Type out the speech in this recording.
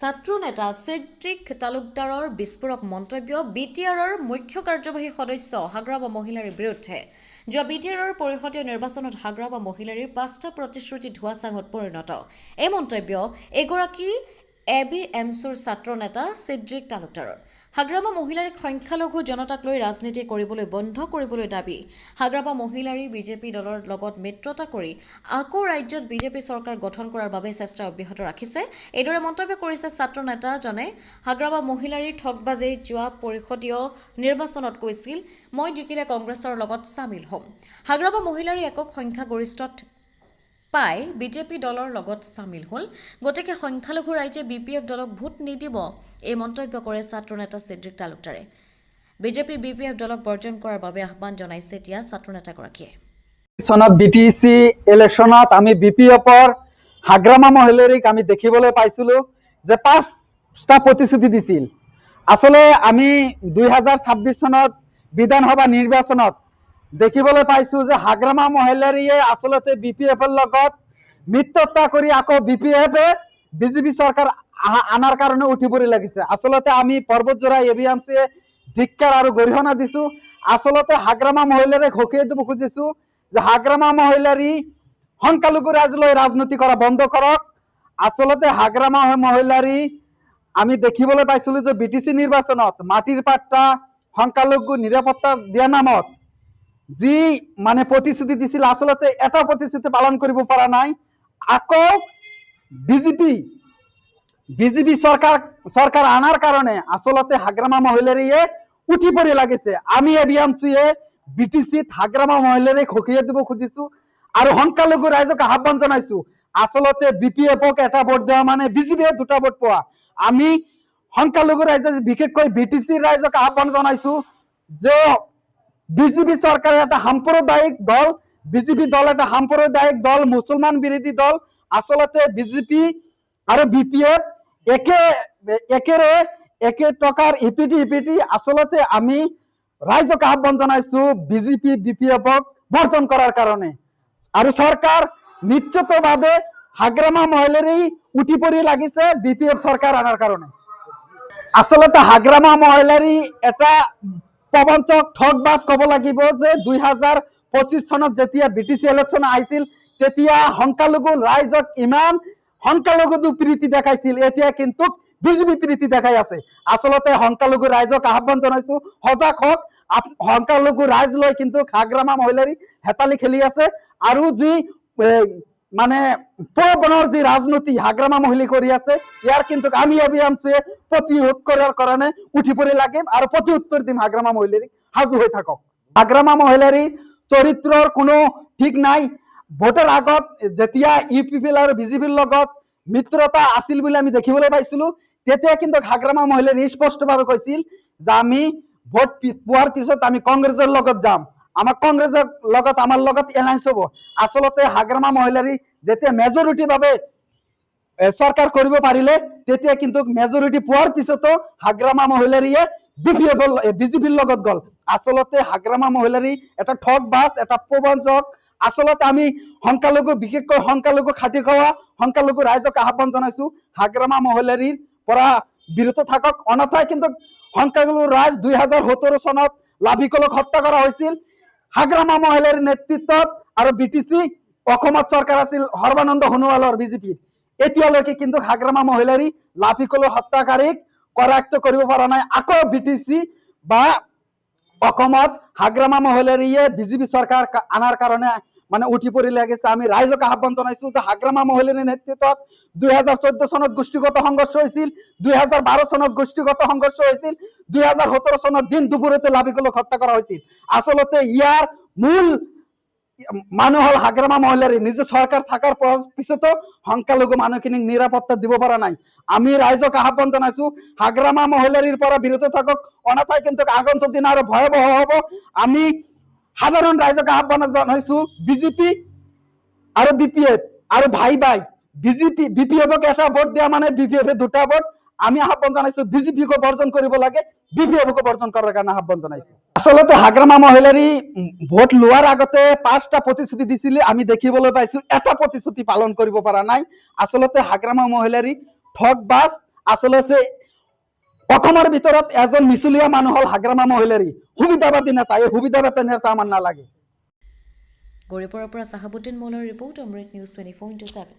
ছাত্ৰ নেতা সিদ্দিক তালুকদাৰৰ বিস্ফোৰক মন্তব্য বিটিআৰৰ মুখ্য কাৰ্যবাহী সদস্য হাগ্ৰাবা মহিলাৰ বিৰুদ্ধে যোৱা বিটিআৰৰ পৰিষদীয় নিৰ্বাচনত হাগ্ৰাবা মহিলাৰ ৫টা প্ৰতিশ্ৰুতি ধোঁৱাচাঙত পৰিণত। এই মন্তব্য এগৰাকী এবিএমচিৰ ছাত্ৰ নেতা সিদ্দিক তালুকদাৰৰ। হাগ্ৰাবা মহিলাৰ সংখ্যালঘু জনতাক লৈ ৰাজনীতি কৰিবলৈ বন্ধ কৰিবলৈ দাবী। হাগ্ৰাবা মহিলাৰী বিজেপি দলৰ লগত মিত্ৰতা কৰি আকৌ ৰাজ্যত বিজেপি চৰকাৰ গঠন কৰাৰ বাবে চেষ্টা অব্যাহত ৰাখিছে। এইদৰে মন্তব্য কৰিছে ছাত্ৰ নেতাজনে। হাগ্ৰাবা মহিলাৰীৰ ঠগবাজি যোৱা পৰিষদীয় নিৰ্বাচনত কৈছিল, মই জিকিলে কংগ্ৰেছৰ লগত চামিল হ'ম। হাগ্ৰাবা মহিলাৰী একক সংখ্যাগৰিষ্ঠত পাই বিজেপি দলৰ লগত চামিল হ'ল, গতিকে সংখ্যালঘু ৰাইজে বিপিএফ দলক ভোট নিদিব, এই মন্তব্য কৰে ছাত্ৰ নেতা সিদ্দিক তালুকদাৰে। বিজেপি বিপিএফ দলক বৰ্জন কৰাৰ বাবে আহ্বান জনাইছে এতিয়া ছাত্ৰ নেতাগৰাকীয়ে। বিটিচি ইলেকশ্যনত আমি বিপিএফৰ হাগ্ৰামা মহিলাৰীক আমি দেখিবলৈ পাইছিলো যে ৫টা প্ৰতিশ্ৰুতি দিছিল। আসলে আমি ২০২৬ চনত বিধানসভা নিৰ্বাচনত দেখিবলৈ পাইছো যে হাগ্ৰামা মহিলাৰীয়ে আচলতে বিপিএফৰ লগত মিত্ৰতা কৰি আকৌ বিপিএফে বিজেপি চৰকাৰ আনাৰ কাৰণে উঠি পৰি লাগিছে। আচলতে আমি পৰ্বতজোৰা এবিএমচিয়ে ধিক্কাৰ আৰু গৰিহণা দিছো। আচলতে হাগ্ৰামা মহিলাৰীক সকীয়াই দিব খুজিছো যে হাগ্ৰামা মহিলাৰী সংখ্যালঘু ৰাইজ লৈ ৰাজনীতি কৰা বন্ধ কৰক। আচলতে হাগ্ৰামা মহিলাৰী আমি দেখিবলৈ পাইছিলো যে বিটিচি নিৰ্বাচনত মাটিৰ পাট্টা সংখ্যালঘু নিৰাপত্তা দিয়া নামত যি প্ৰতিশ্ৰুতি দিছিল, আচলতে এটা প্ৰতিশ্ৰুতি পালন কৰিব পৰা নাই। আকৌ বিজেপি চৰকাৰ আনাৰ কাৰণে আচলতে হাগ্ৰামা মহিলাৰীয়ে উঠি পৰি লাগিছে। আমি এবিএমচিয়ে বিটিচিত হাগ্ৰামা মহিলাৰীক সকীয়াই দিব খুজিছো আৰু সংখ্যালঘু ৰাইজক আহ্বান জনাইছো, আচলতে বিপিএফক এটা ভোট দেওয়া মানে বিজেপিয়ে ২টা ভোট পোৱা। আমি সংখ্যালঘু ৰাইজে বিশেষকৈ বিটিচিৰ ৰাইজক আহ্বান জনাইছো যে বিজেপি চৰকাৰে এটা সাম্প্ৰদায়িক দল, বিজেপি দল এটা সাম্প্ৰদায়িক দল, মুছলমান বিৰোধী দল। আচলতে বিজেপি আৰু বিপিএফ একে টকাৰ ইপিটি। আচলতে আমি ৰাইজক আহ্বান জনাইছো বিজেপি বিপিএফক বৰ্জন কৰাৰ কাৰণে আৰু চৰকাৰ নিশ্চিতভাৱে হাগ্ৰামা মহিলাৰী উঠি পৰি লাগিছে বিপিএফ চৰকাৰ আনাৰ কাৰণে। আচলতে হাগ্ৰামা মহিলাৰী এটা প্ৰবঞ্চক ঠগবাজ ক'ব লাগিব যে ২০২৫ চনত যেতিয়া বিটিচি ইলেকশ্যন আহিছিল তেতিয়া সংখ্যালঘু ৰাইজক ইমান সংখ্যালঘু প্ৰীতি দেখাইছিল, এতিয়া কিন্তু বিজেপি প্ৰীতি দেখাই আছে। আচলতে সংখ্যালঘু ৰাইজক আহ্বান জনাইছো সজাগ হওক। সংখ্যালঘু ৰাইজ লৈ কিন্তু হাগ্ৰামা মহিলাৰী হেতালি খেলি আছে আৰু যি প্ৰবণৰ যি ৰাজনীতি হাগ্ৰামা মহিলাই কৰি আছে, ইয়াৰ কিন্তু আমি এবিএমচিয়ে প্ৰতিৰোধ কৰাৰ কাৰণে উঠি পৰি লাগিম আৰু প্ৰতি উত্তৰ দিম। হাগ্ৰামা মহিলাৰী সাজু হৈ থাকক। হাগ্ৰামা মহিলাৰী চৰিত্ৰৰ কোনো ঠিক নাই। ভোটৰ আগত যেতিয়া ইউপিপিএল আৰু বিজেপিৰ লগত মিত্ৰতা আছিল বুলি আমি দেখিবলৈ পাইছিলো, তেতিয়া কিন্তু হাগ্ৰামা মহিলাৰী স্পষ্টভাৱে কৈছিল যে আমি ভোট পোৱাৰ পিছত আমি কংগ্ৰেছৰ লগত যাম, কংগ্ৰেছৰ লগত আমাৰ লগত এলায়েন্স হ'ব। আচলতে হাগ্ৰামা মহিলাৰী যেতিয়া মেজৰিটি ভাৱে চৰকাৰ কৰিব পাৰিলে, তেতিয়া কিন্তু মেজৰিটি পোৱাৰ পিছতো হাগ্ৰামা মহিলাৰীয়ে বিজেপিৰ লগত গ'ল। আচলতে হাগ্ৰামা মহিলাৰী এটা ঠগবাজ, এটা প্ৰবঞ্চক। আচলতে আমি সংখ্যালঘু, বিশেষকৈ সংখ্যালঘু খাতি খোৱা সংখ্যালঘু ৰাইজক আহ্বান জনাইছো হাগ্ৰামা মহিলাৰীৰ পৰা বিৰত থাকক, অন্যথায় কিন্তু সংখ্যালঘু ৰাইজ ২০১৭ চনত লাভিকলক হত্যা কৰা হৈছিল হাগ্ৰামা মহিলাৰীৰ নেতৃত্বত আৰু বিটিচি অসমত চৰকাৰ আছিল সৰ্বানন্দ সোণোৱালৰ বিজেপিৰ। এতিয়ালৈকে কিন্তু হাগ্ৰামা মহিলাৰী লাভিকলৰ হত্যাকাৰীক কৰায়ত্ব কৰিব পৰা নাই। আকৌ বিটিচি বা অসমত হাগ্ৰামা মহিলাৰীয়ে বিজেপি চৰকাৰ আনাৰ কাৰণে উঠি পৰি লাগিছে। আমি ৰাইজক আহ্বান জনাইছো যে হাগ্ৰামা মহিলাৰীৰ নেতৃত্বত ২০১৪ চনত গোষ্ঠীগত সংঘৰ্ষ হৈছিল, ২০১২ চনত গোষ্ঠীগত সংঘৰ্ষ হৈছিল, ২০১৭ চনত দিন দুপৰতে লাভিকলক হত্যা কৰা হৈছিল। আচলতে ইয়াৰ মূল মানুহ হল হাগ্ৰামা মহিলাৰী। নিজে চৰকাৰ থকাৰ পিছতো সংখ্যালঘু মানুহখিনিক নিৰাপত্তা দিব পৰা নাই। আমি ৰাইজক আহ্বান জনাইছো হাগ্ৰামা মহিলাৰীৰ পৰা বিৰত থাকক, অন্যথায় কিন্তু আগন্তুক দিন আৰু ভয়াৱহ হ'ব। আমি সাধাৰণ ৰাইজক আহ্বান জনাইছো বিজেপি আৰু বিপিএফ আৰু ভাই বিপিএফক এটা ভোট দিয়া মানে বিপিএফে ২টা ভোট। আমি আহ্বান জনাইছো বিজেপিকো বৰ্জন কৰিব লাগে, বিপিএফকো বৰ্জন কৰাৰ কাৰণে আহ্বান জনাইছো। আচলতে হাগ্ৰামা মহিলাৰী ভোট লোৱাৰ আগতে ৫টা প্ৰতিশ্ৰুতি দিছিলে, আমি দেখিবলৈ পাইছো এটা প্ৰতিশ্ৰুতি পালন কৰিব পৰা নাই। আচলতে হাগ্ৰামা মহিলাৰী ঠগবাজ আচলতে অসমৰ ভিতৰত এজন মিছলীয়া মানুহ হ'ল হাগ্ৰামা মহিলাৰী সুবিধাবাদী নেতা এই সুবিধাবাদী নেতা আমাৰ নালাগে গৌৰীপুৰৰ পৰা চাহাবুদ্দিন মৌলাৰ ৰিপৰ্ট অমৃত নিউজ 24/7